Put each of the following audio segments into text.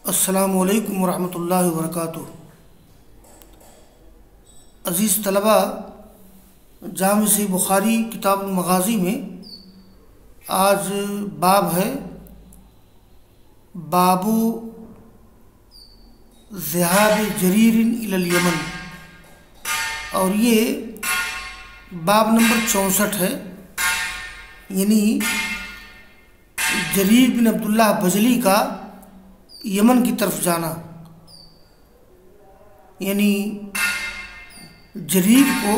अस्सलामु अलैकुम वरहमतुल्लाहि वबरकातुहू। अज़ीज़ तलबा, जामे सही बुखारी किताबुल मगाज़ी में आज बाब है बाबू ज़िहाब जरीर इलल यमन, और ये बाब नंबर 64 है। यानी जरीर बिन अब्दुल्लाह बजली का यमन की तरफ जाना, यानी जरीर को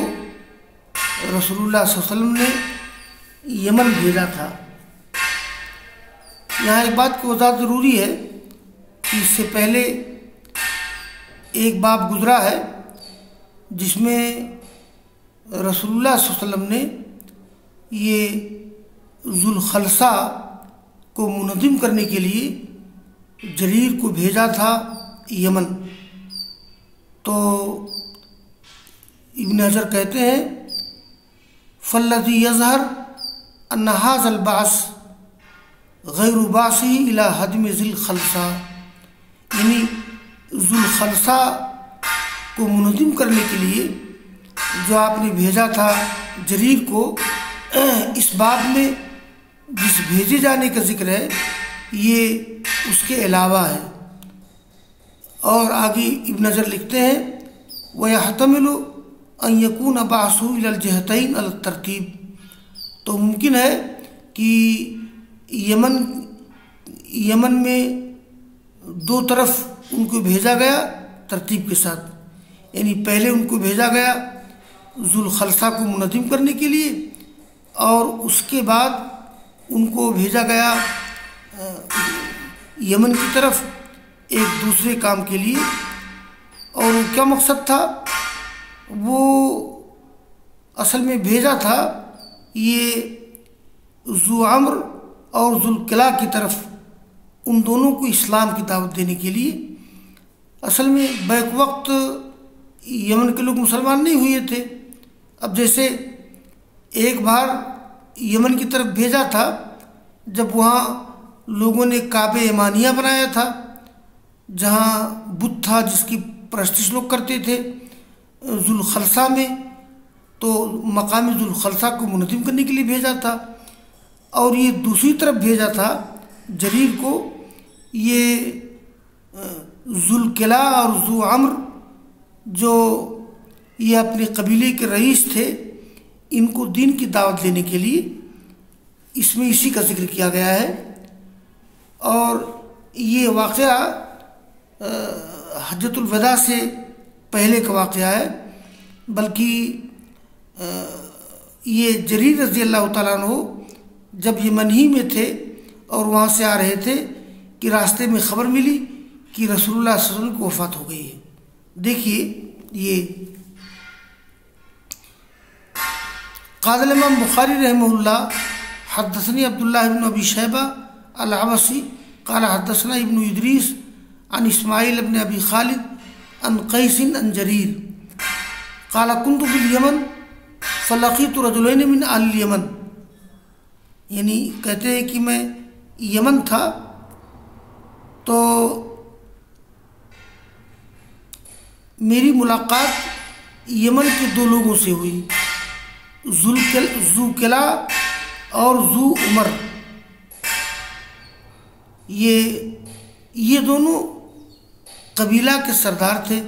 रसूलुल्लाह सल्लल्लाहु अलैहि वसल्लम ने यमन भेजा था। यहाँ एक बात की वज़ाहत ज़रूरी है कि इससे पहले एक बाब गुज़रा है जिसमें रसूलुल्लाह सल्लल्लाहु अलैहि वसल्लम ने ये ज़ुल्खलसा को मुनज़्ज़िम करने के लिए जरीर को भेजा था यमन। तो इब्न हजर कहते हैं फल्लज़ी यज़हर अन्न हाज़ल बास गैरु बासी इला हदम ज़ुल्खलसा, यानी ज़ुल्खलसा को मुनज़्ज़िम करने के लिए जो आपने भेजा था जरीर को, इस बाब में जिस भेजे जाने का जिक्र है ये उसके अलावा है। और आगे इब्न नज़र लिखते हैं वयहतमिलु अन यकून बासु इलल जहतैन अल तरतीब, तो मुमकिन है कि यमन में दो तरफ उनको भेजा गया तरतीब के साथ। यानी पहले उनको भेजा गया ज़ुल्खलसा को मुनज़्ज़िम करने के लिए, और उसके बाद उनको भेजा गया यमन की तरफ एक दूसरे काम के लिए। और क्या मकसद था, वो असल में भेजा था ये ज़ु अम्र और ज़ुल्किला की तरफ, उन दोनों को इस्लाम की दावत देने के लिए। असल में बैक वक्त यमन के लोग मुसलमान नहीं हुए थे। अब जैसे एक बार यमन की तरफ भेजा था जब वहाँ लोगों ने काबे ईमानिया बनाया था, जहाँ बुत था जिसकी परस्तिश लोग करते थे ज़ुल्खलसा में, तो मकाम ज़ुल्खलसा को मुनज़्ज़िम करने के लिए भेजा था। और ये दूसरी तरफ भेजा था जरीर को, ये ज़ुल्किला और ज़ु अम्र जो ये अपने कबीले के रईस थे, इनको दीन की दावत देने के लिए इसमें इसी का जिक्र किया गया है। और ये वाक़या हज्जतुल वदा से पहले का वाक़या है, बल्कि ये जरीर रज़ी अल्लाह ताला अन्हु जब यमन ही में थे और वहाँ से आ रहे थे कि रास्ते में ख़बर मिली कि रसूलुल्लाह सल्लल्लाहु अलैहि वसल्लम की वफ़ात हो गई है। देखिए ये क़ाल इमाम बुखारी रहमहुल्लाह हद्दसनी अब्दुल्लाह इब्न अबी शैबा अल-अबसी क़ाल हद्दसना इब्न इदरीस अन इस्माइल इब्न अबी खालिद अन क़ैस अन जरीर क़ाल कुन्तु बिल यमन फ़लक़ीतु रजुलैन मिन अहल यमन, यानी कहते हैं कि मैं यमन था तो मेरी मुलाकात यमन के दो लोगों से हुई, ज़ुल्किला और ज़ु उमर। ये दोनों कबीला के सरदार थे।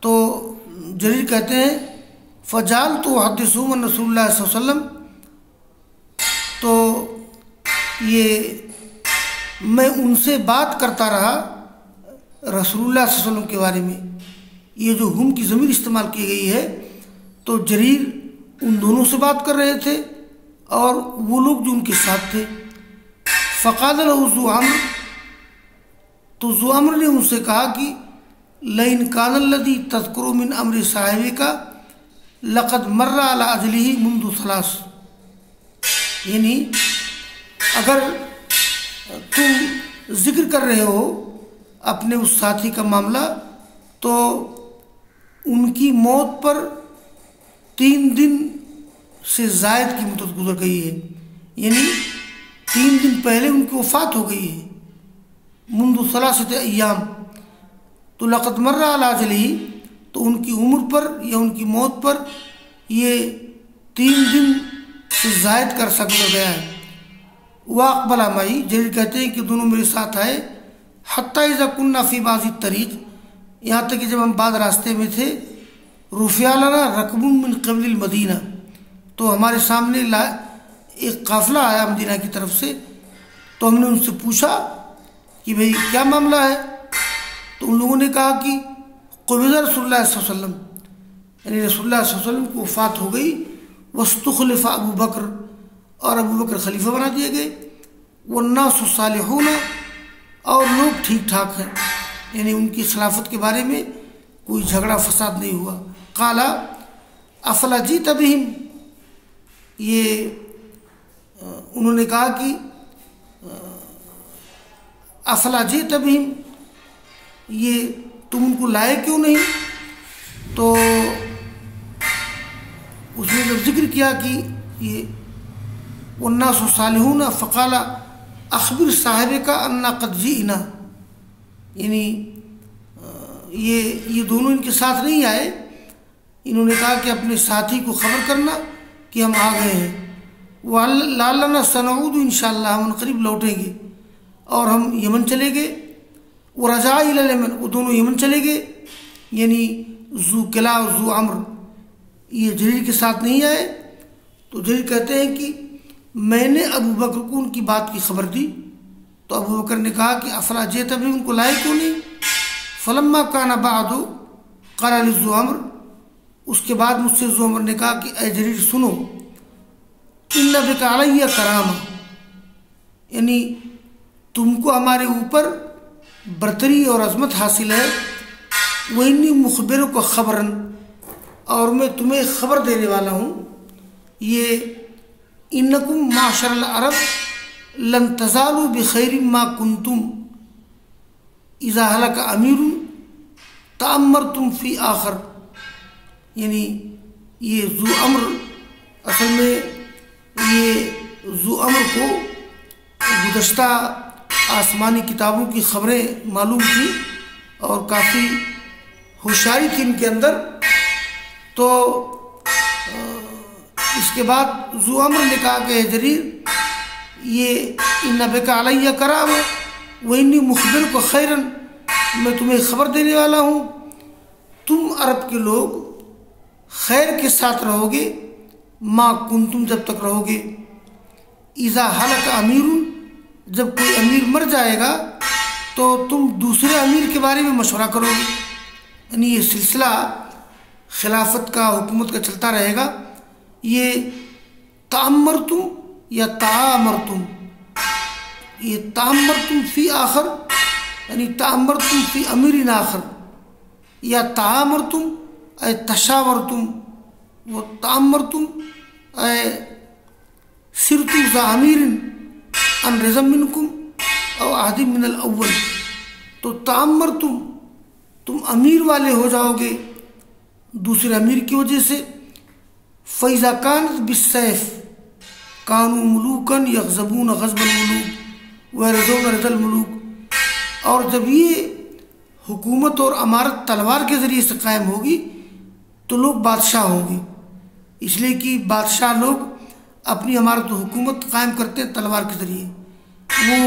तो जरीर कहते हैं फ़जाल तो हद्दिसून रसूलुल्लाह सल्लल्लाहु अलैहि वसल्लम, तो ये मैं उनसे बात करता रहा रसूलुल्लाह सल्लल्लाहु अलैहि वसल्लम के बारे में। ये जो हुम की ज़मीर इस्तेमाल की गई है, तो जरीर उन दोनों से बात कर रहे थे और वो लोग जो उनके साथ थे। फ़क़ाल लहु ज़ु अम्र, तो ज़ु अम्र ने उनसे कहा कि लइन कानल्लज़ी तज़कुरु मिन अम्रि साहिबिका लक़द मर्रा अला अजलिही मुंदु सलास, यानी अगर तुम जिक्र कर रहे हो अपने उस साथी का मामला, तो उनकी मौत पर 3 दिन से ज़ायद की मुद्दत गुजर गई है, यानी 3 दिन पहले उनकी वफ़ात हो गई है। मुंदु सलासत अय्याम, तो लक़द मर्रा अला अजलिही, तो उनकी उम्र पर या उनकी मौत पर ये 3 दिन से ज़ायद कर सकता गया है। वाक़बला माई, जरीर कहते हैं कि दोनों मेरे साथ आए, हत्ता इज़ा कुन्ना फ़ी बाज़ी तरीक़, यहाँ तक कि जब हम बाद रास्ते में थे, रुफ़िया लना रकबुम मिन क़िबलिल मदीना, तो हमारे सामने एक काफ़िला आया मदीना की तरफ से। तो हमने उनसे पूछा कि भाई क्या मामला है? तो उन लोगों ने कहा कि क़ुबिज़ा रसूलुल्लाह सल्लल्लाहु अलैहि वसल्लम, यानी रसूलुल्लाह सल्लल्लाहु अलैहि वसल्लम की वफ़ात हो गई। वस्तुख़लिफ़ा अबू बकर, और अबू बकर खलीफा बना दिए गए। वन्नासु सालिहून, और लोग ठीक ठाक हैं, यानी उनकी खिलाफत के बारे में कोई झगड़ा फसाद नहीं हुआ। काला अफला जीत बिहिम, ये उन्होंने कहा कि अफला जीत बिहिम, ये तुम उनको लाए क्यों नहीं? तो उसने जब जिक्र किया कि ये वन्नासु सालिहून फ़क़ाला अख़बिर साहिब का अन्ना क़द जीना, यानी ये दोनों इनके साथ नहीं आए। इन्होंने कहा कि अपने साथी को खबर करना कि हम आ गए हैं। वल्लाना सनऊद इंशाअल्लाह, हम करीब लौटेंगे, और हम यमन चले गए। वो रजा इला यमन, वो दोनों यमन चले गए, यानी ज़ू किला और ज़ू अम्र, ये जरीर के साथ नहीं आए। तो जरीर कहते हैं कि मैंने अबू बकर को उनकी बात की खबर दी, तो अबू बकर ने कहा कि अफला जेत भी उनको लाए क्यों नहीं? फलम्मा काना बादो क़ाला लिज़ू अम्र, उसके बाद मुझसे ज़ू अम्र ने कहा कि ऐ जरीर सुनो, इन्ना बिका अलैया करामा, यानी तुमको हमारे ऊपर बरतरी और अजमत हासिल है। वइन्नी मुखबिर को खबरन, और मैं तुम्हें खबर देने वाला हूँ। ये इन्नकुम माशरल अरब लन तज़ालू बिखैरिम मा कुंतुम इज़ा हलक अमीरुन तअम्मरतुम फ़ी आखर, यानी ये ज़ू अम्र, असल में ये ज़ू अम्र को गुज़श्ता आसमानी किताबों की खबरें मालूम थी और काफ़ी होशियारी थी इनके अंदर। तो इसके बाद ज़ू अम्र ने कहा कि जरीर, ये इन्ना बिका अलैया कराम वइन्नी मुखबिर को खैरन, मैं तुम्हें खबर देने वाला हूँ, तुम अरब के लोग खैर के साथ रहोगे, माँ कुंतुम, जब तक रहोगे। इज़ा हलक अमीरुन, जब कोई अमीर मर जाएगा तो तुम दूसरे अमीर के बारे में मशवरा करोगे, यानी ये सिलसिला खिलाफत का, हुकूमत का चलता रहेगा। ये तामरतुम या तामरतुम, ये तामरतुम फ़ी आखर, यानी तामरतुम फ़ी अमीरिन आखर, या तामरतुम ऐ तशावरतुम, वो तामरतुम ऐ सिरतु ज़ा अमीरिन अन रज़म मिनकुम और आदि मिनल अव्वल। तो तामरतुम, तुम अमीर वाले हो जाओगे दूसरे अमीर की वजह से। फ़ैज़ा कान बिस्सैफ कानू मुलूकन यग़ज़बून ग़ज़बल मुलूक व यरज़ून रज़ल मुलूक, और जब ये हुकूमत और अमारत तलवार के ज़रिए से कायम होगी तो लोग बादशाह होंगे, इसलिए कि बादशाह लोग अपनी अमारत हुकूमत कायम करते हैं तलवार के ज़रिए। वो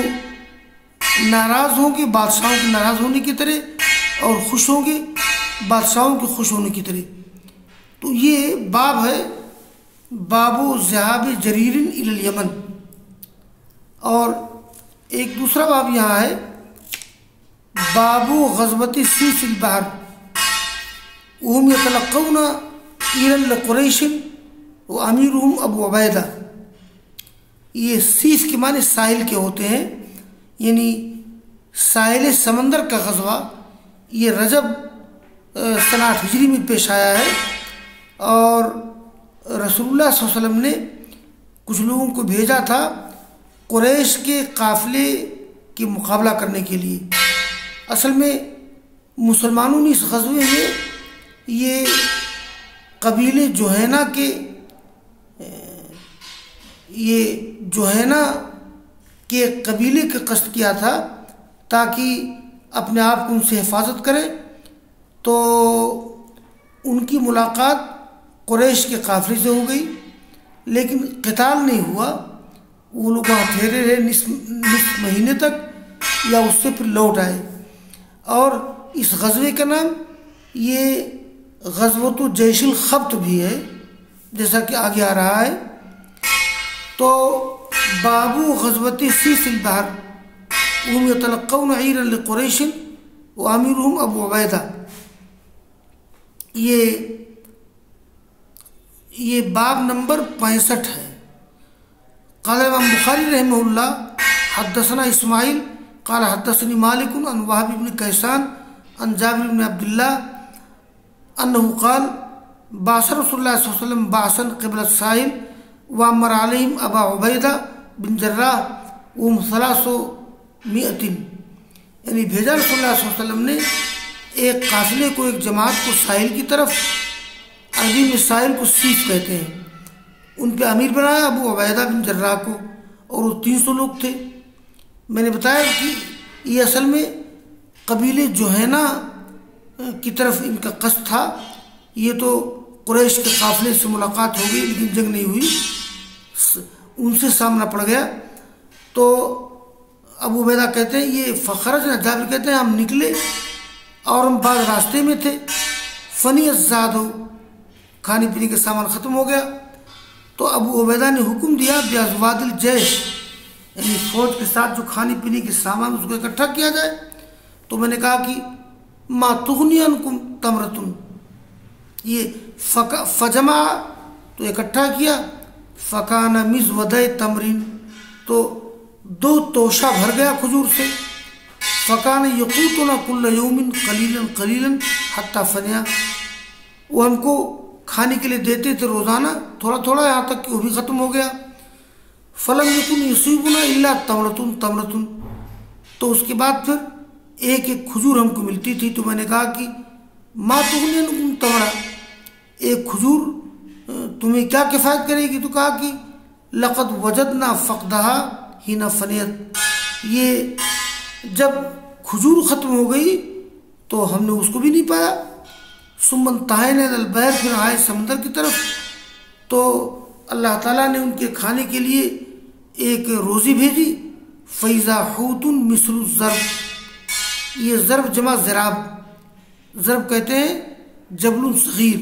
नाराज़ होंगे बादशाहों के नाराज़ होने की तरह, और खुश होंगे बादशाहों के खुश होने की तरह। तो ये बाब है बाबो ज़हाब जरीरिन इलल यमन। और एक दूसरा बाब यहाँ है बाबो ग़ज़वति सीफ़िल बहर वहुम यतलक़्क़ौना इलल क़ुरैशिन व अमीरुहुम अबू उबैदा। ये सीफ़ के माने साहिल के होते हैं, यानी साहिल समंदर का ग़ज़वा। ये रजब सना 8 हिजरी में पेश आया है, और रसूलुल्लाह सल्लल्लाहु अलैहि वसल्लम ने कुछ लोगों को भेजा था कुरैश के काफ़िले की मुकाबला करने के लिए। असल में मुसलमानों ने इस ग़ज़वे में ये कबीले जुहैना के, ये जुहैना के कबीले का कष्ट किया था, ताकि अपने आप को उनसे हिफाजत करें। तो उनकी मुलाकात कुरैश के काफिले से हो गई, लेकिन क़िताल नहीं हुआ। वो लोग वहाँ ठहरे रहे निस्फ महीने तक या उससे फिर लौट आए। और इस ग़ज़वे का नाम ये ग़ज़वतु जैशुल ख़ब्त भी है, जैसा कि आगे आ रहा है। तो बाबू ग़ज़वति सीसिल बहर हुम यतलक़्क़ौन ईरन लिक़ुरैशिन व अमीरुहुम अबू उबैदा, ये बाब नंबर 65 है। क़ाल इमाम बुख़ारी रहमहुल्लाह हद्दसना इस्माइल क़ाल हद्दसनी मालिक अन वहब इब्न कैसान अन जाबिर इब्न अब्दुल्लाह अन्नहु क़ाल बाअस रसूलुल्लाह सल्लल्लाहु अलैहि वसल्लम बाअसन क़िबलत साहिल व अमर अलैहिम अबा उबैदा बिन जर्राह व सलासो मिअतिन, यानी भेजा रसूलुल्लाह सल्लल्लाहु अलैहि वसल्लम ने एक काफिले को, एक जमात को साहिल की तरफ, अरबी में साहिल को सीफ कहते हैं, उन पे अमीर बनाया अबू उबैदा बिन जर्राह को, और वो 300 लोग थे। मैंने बताया कि ये असल में कबीले जुहैना की तरफ इनका कस्द था। ये तो कुरैश के काफिले से मुलाकात हो गई, लेकिन जंग नहीं हुई, उनसे सामना पड़ गया। तो अबू उबैदा कहते हैं ये फ़खरज न, जाबिर कहते हैं हम निकले और हम बाद रास्ते में थे। फ़नी अज़्ज़ाद हो, खाने पीने के सामान ख़त्म हो गया। तो अबू उबैदा ने हुक्म दिया बिअज़वादिल जैश, यानी फ़ौज के साथ जो खाने पीने के सामान उसको इकट्ठा किया जाए। तो मैंने कहा कि मा तुग़नी अन्कुम तमरतुन, ये फजमा तो इकट्ठा किया, फ़काना मिज़वदै तमरीन, तो 2 तोशा भर गया खजूर से। फ़काना यक़ूतुना कुल्ल यौमिन क़लीलन क़लीलन हत्ता फ़निया, वो हमको खाने के लिए देते थे रोज़ाना थोड़ा थोड़ा, यहाँ तक कि वो भी ख़त्म हो गया। फ़लम यकुन युसीबुना इल्ला तमरतुन तमरतुन, तो उसके बाद फिर एक एक खजूर हमको मिलती थी। तो मैंने कहा कि मा तुग़नी अन्कुम तमरा, एक खजूर तुम्हें क्या किफ़ायत करेगी? तो कहा कि लक़द वजदना फ़क़दहा हिना फ़नियत, ये जब खजूर ख़त्म हो गई तो हमने उसको भी नहीं पाया। सुमन ताहिन अलबैर, फिर आए समंदर की तरफ, तो अल्लाह ताला ने उनके खाने के लिए एक रोज़ी भेजी। फ़ैज़ा हूतुन मिस्लु ज़र्ब, ये ज़र्ब जमा ज़राब, ज़र्ब कहते हैं जबलुन सग़ीर,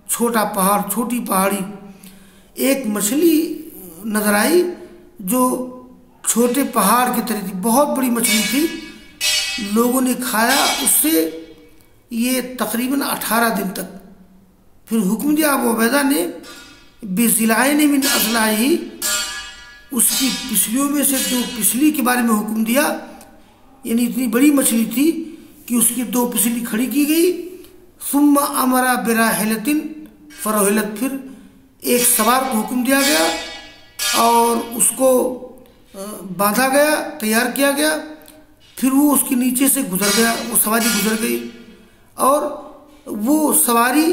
छोटा पहाड़, छोटी पहाड़ी। एक मछली नजर आई जो छोटे पहाड़ की तरह थी, बहुत बड़ी मछली थी। लोगों ने खाया उससे ये तकरीबन 18 दिन तक। फिर हुक्म दिया अबू उबैदा ने बिज़िलाइन मिन अज़लाई, उसकी पिछलियों में से 2 पिछली के बारे में हुक्म दिया, यानी इतनी बड़ी मछली थी कि उसकी 2 पिछली खड़ी की गई। सुम्मा अमरा बिराहिलतिन फ़रोहिलत, फिर एक सवार को हुक्म दिया गया और उसको बांधा गया, तैयार किया गया। फिर वो उसके नीचे से गुजर गया, वो सवारी गुजर गई, और वो सवारी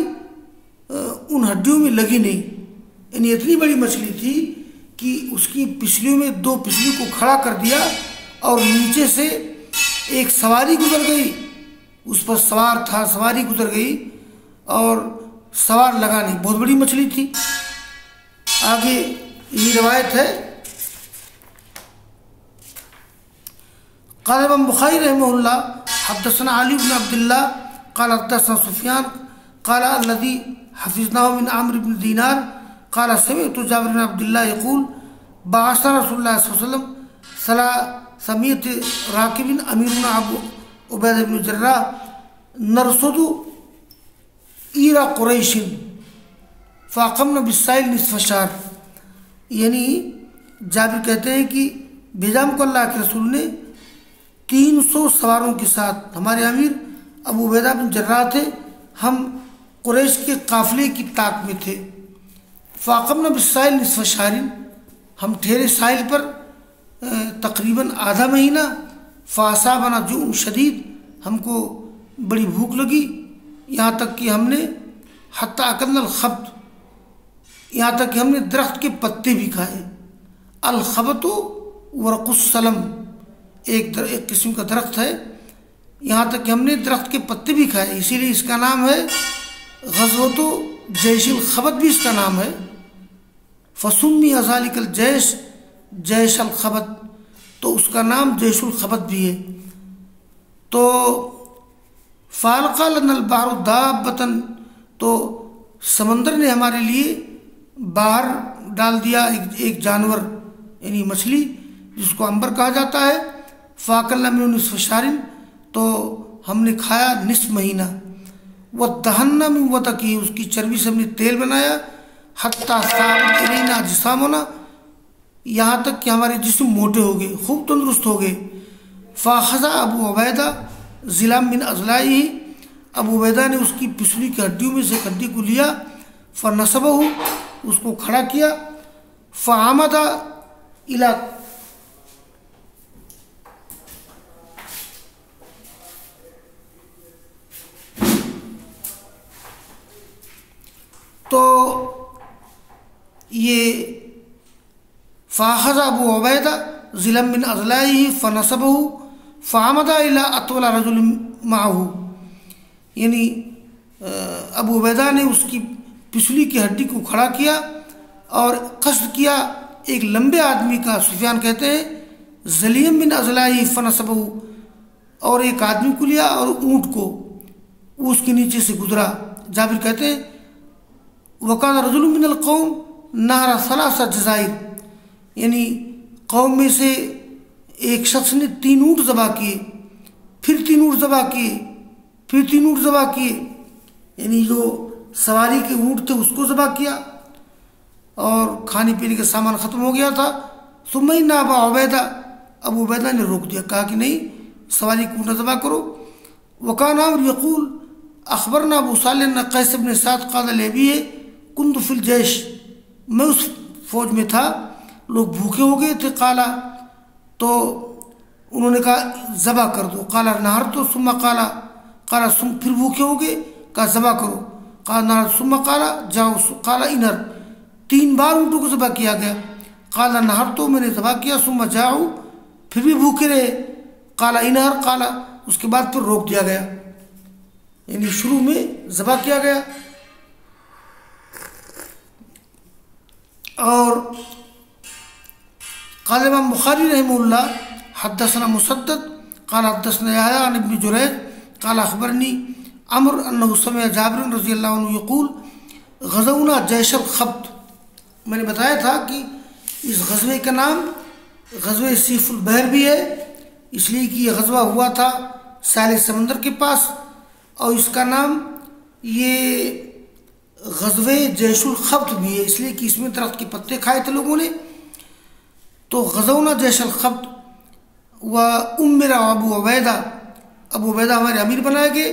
उन हड्डियों में लगी नहीं। यानी इतनी बड़ी मछली थी कि उसकी पिछलियों में 2 पिछली को खड़ा कर दिया और नीचे से एक सवारी गुजर गई, उस पर सवार था, सवारी गुजर गई और सवार लगा नहीं, बहुत बड़ी मछली थी। आगे ये रवायत है। क़ाल इमाम बुख़ारी रहमहुल्लाह हद्दसना अली इब्न अब्दुल्लाह क़ाल हद्दसना सुफ़यान क़ाल अल्लज़ी हफ़िज़नाहु मिन अम्र इब्न दीनार क़ाल समिअतु जाबिर इब्न अब्दुल्लाह यक़ूल बअसना रसूलुल्लाह सल्लल्लाहु अलैहि वसल्लम सलासमियत राकिबिन अमीरुना अबू उबैदा बिन जर्राह नरसुदु ईरा कुरैशिन फ़अक़मना बिस्साइल निस्फ़ शहर, यानी जाबिर कहते हैं कि भेजा हमको अल्लाह के रसूल ने 300 सवारों के साथ, हमारे अमीर अबू उबैदा बिन जर्राह थे, हम कुरैश के काफिले की ताक में थे। फ़ाक़मना बिस्साइल निस्फ़ शहरिन, हम ठहरे साहिल पर तकरीबन आधा महीना। फ़ासाबना जुअन शदीद, हमको बड़ी भूख लगी, यहाँ तक कि हमने हत्ता अकलनल ख़ब्त, यहाँ तक कि हमने दरख्त के पत्ते भी खाए। अल ख़ब्तु वरक़ुस्सलम, एक किस्म का दरख्त है, यहाँ तक कि हमने दरख्त के पत्ते भी खाए, इसीलिए इसका नाम है ग़ज़वतु जैशिल खबत भी इसका नाम है। फसुम्मी अज़ालिकल जैश जैशल खबत, तो उसका नाम जैशुल खबत भी है। तो फ़ालक़ा लनल बहरु दाब्बतन, तो समंदर ने हमारे लिए बाहर डाल दिया एक जानवर यानी मछली जिसको अंबर कहा जाता है। फ़ाकलना मिन्हु निस्फ़ शारिन, तो हमने खाया निस्फ़ महीना। व दहन्ना मिन वतकी, उसकी चर्बी से हमने तेल बनाया। हत्ता साबत इलैना जिसामुना, यहाँ तक कि हमारे जिस्म मोटे हो गए, खूब तंदुरुस्त हो गए। फ़ाख़ज़ा अबू उबैदा ज़िलाम मिन अज़लाई, अबू उबैदा ने उसकी पिछली की हड्डियों में से एक हड्डी को लिया। फ़नसबहु, उसको खड़ा किया। फ़आमदा इला, तो ये फ़ाख़ज़ा अबू उबैदा ज़िलाम मिन अज़लाई फ़नसबहु फ़आमदा इला अतवला रजुल माहू, यानी अबू उबैदा ने उसकी पिछली की हड्डी को खड़ा किया और कस्द किया एक लंबे आदमी का। सुफियान कहते हैं ज़लियम बिन अज़लाई फ़नसबहु, और एक आदमी को लिया और ऊँट को उसके नीचे से गुजरा। जाबिर कहते हैं वकान रजुल मिनल कौम नहरा सलासा जज़ाइर, यानी कौम में से एक शख्स ने 3 ऊँट ज़बा किए, फिर 3 ऊँट ज़बा किए, फिर 3 ऊँट ज़बा किए, यानी जो सवारी के ऊँट थे उसको ज़बा किया और खाने पीने का सामान ख़त्म हो गया था। सुम्मैना अबू उबैदा, अबू उबैदा ने रोक दिया, कहा कि नहीं सवारी को न ज़बा करो। वकान अमर यक़ूल अख़बरना अबू सालिह न कैस इब्न साद क़ाल लेबी है कुंतु फिल जैश, मैं उस फौज में था, लोग भूखे हो गए थे। काला, तो उन्होंने कहा ज़बा कर दो। काला नहर तो सुम्मा काला, काला सुम, फिर भूखे हो गए, कहा ज़बा करो। काला नहर सुम्मा काला जाओ, काला इनर, 3 बार ऊँटों को ज़बा किया गया। काला नहर तो मैंने ज़बा किया, सुम्मा जाओ, फिर भी भूखे रहे। काला इनहर, काला, उसके बाद फिर रोक दिया गया, यानी शुरू में ज़बा किया गया। और क़ाल इमाम बुखारी रहमहुल्लाह हद्दसना मुसद्दद क़ाल हद्दसना यहया अन इब्न जुरैज क़ाल अख़बरनी अम्र अन्नहु समिअ जाबिर रज़ियल्लाहु अन्हु यक़ूल ग़ज़वना जैशल खब्त। मैंने बताया था कि इस ग़ज़वे का नाम ग़ज़वे सीफ़ुल बहर भी है, इसलिए कि यह ग़ज़वा हुआ था साहिल समंदर के पास, और इसका नाम ये ग़ज़वे जैशुल खब्त भी है, इसलिए कि इसमें दरख्त के पत्ते खाए थे लोगों ने। तो ग़ज़वना जैशल खब्त व उम्मिरा अबू उबैदा, अबू उबैदा हमारे अमीर बनाए गए।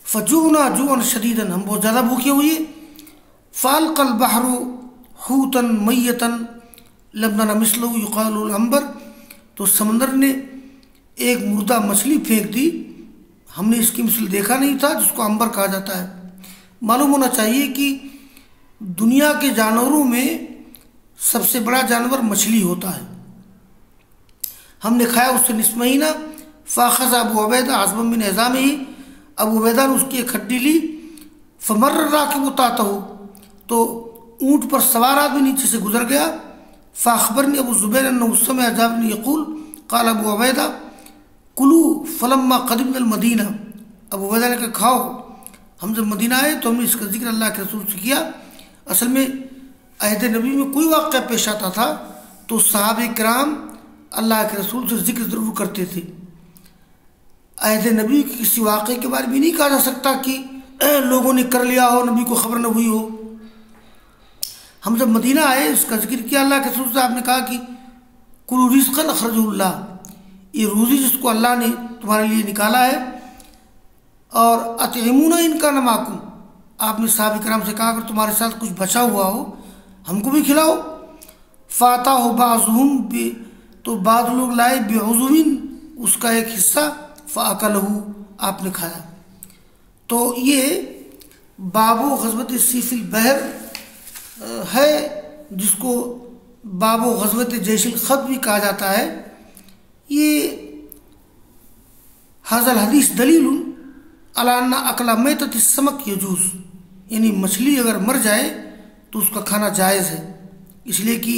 फ़जूना जुअन शदीदन, हम बहुत ज़्यादा भूखे हुए। फ़ालक़ल बहरु हूतन मय्यतन लम नरा मिस्लहु युक़ालु अंबर, तो समंदर ने एक मुर्दा मछली फेंक दी, हमने इसकी मिसल देखा नहीं था, जिसको अंबर कहा जाता है। मालूम होना चाहिए कि दुनिया के जानवरों में सबसे बड़ा जानवर मछली होता है। हमने खाया उससे निस्फ़ महीना। फ़ाख़ज़ अबू उबैदा आज़म बिन एज़ाम ही, अबू उबैदा ने उसकी एक हड्डी ली। फ़मर्र राकिबु तातहु, तो ऊँट पर सवार आदमी नीचे से गुजर गया। फ़अख़बरनी अबू ज़ुबैर अन्नहु समिअ जाबिर यक़ूल क़ाल अबू उबैदा कुलू फ़लम्मा क़दिमनल मदीना, अबू उबैदा ने कहा खाओ, हम जब मदीना आए तो हमने इसका जिक्र अल्लाह के रसूल से किया। असल में अहद नबी में कोई वाक़या पेश आता था तो सहाबे किराम अल्लाह के रसूल से जिक्र ज़रूर करते थे। अहद नबी के किसी वाक़े के बारे में नहीं कहा जा सकता कि लोगों ने कर लिया हो, नबी को खबर न हुई हो। हम जब मदीना आए उसका जिक्र किया अल्लाह के रसूल से, आपने कहा कि कुलू रिज़्क़न अख़रजहुल्लाह, ये रोज़ी जिसको अल्लाह ने तुम्हारे लिए निकाला है। और अतइमूना इनका नमाकुम, आपने सहाबा किराम से कहा अगर तुम्हारे साथ कुछ बचा हुआ हो हमको भी खिलाओ। फ़ाता हो बाज़ुहुम बे, तो बाद लोग लाए बेउज़ुविन, उसका एक हिस्सा। फ़अकलहु, आपने खाया। तो ये बाबो ग़ज़वत सीफ़ुल बहर है, जिसको बाबो ग़ज़वत जैशिल ख़त भी कहा जाता है, ये हाज़ल हदीस दलीलुन अला अन्ना अकला मैतत समक यजूज़, यानी मछली अगर मर जाए तो उसका खाना जायज़ है। इसलिए कि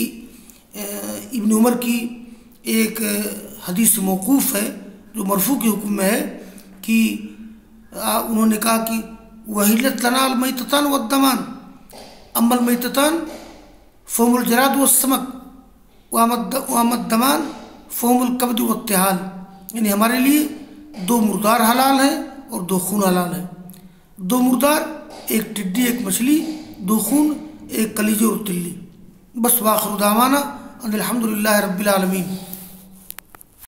इब्न उमर की एक हदीस मौकूफ़ है जो मरफू के हुक्म में है कि उन्होंने कहा कि वहिलत लनाल मैततान वद्दमान अम्मल मैततान फ़हुमुल जराद वस्समक वअमद दमान फ़हुमुल कब्द वत्तिहाल, यानी हमारे लिए 2 मुर्दार हलाल है और 2 खून हलाल है। 2 मुर्दार, एक टिड्डी एक मछली, 2 खून एक कलीजे और तिल्ली। बस वाखिर दावाना अनिल हम्दुलिल्लाहि रब्बिल आलमीन।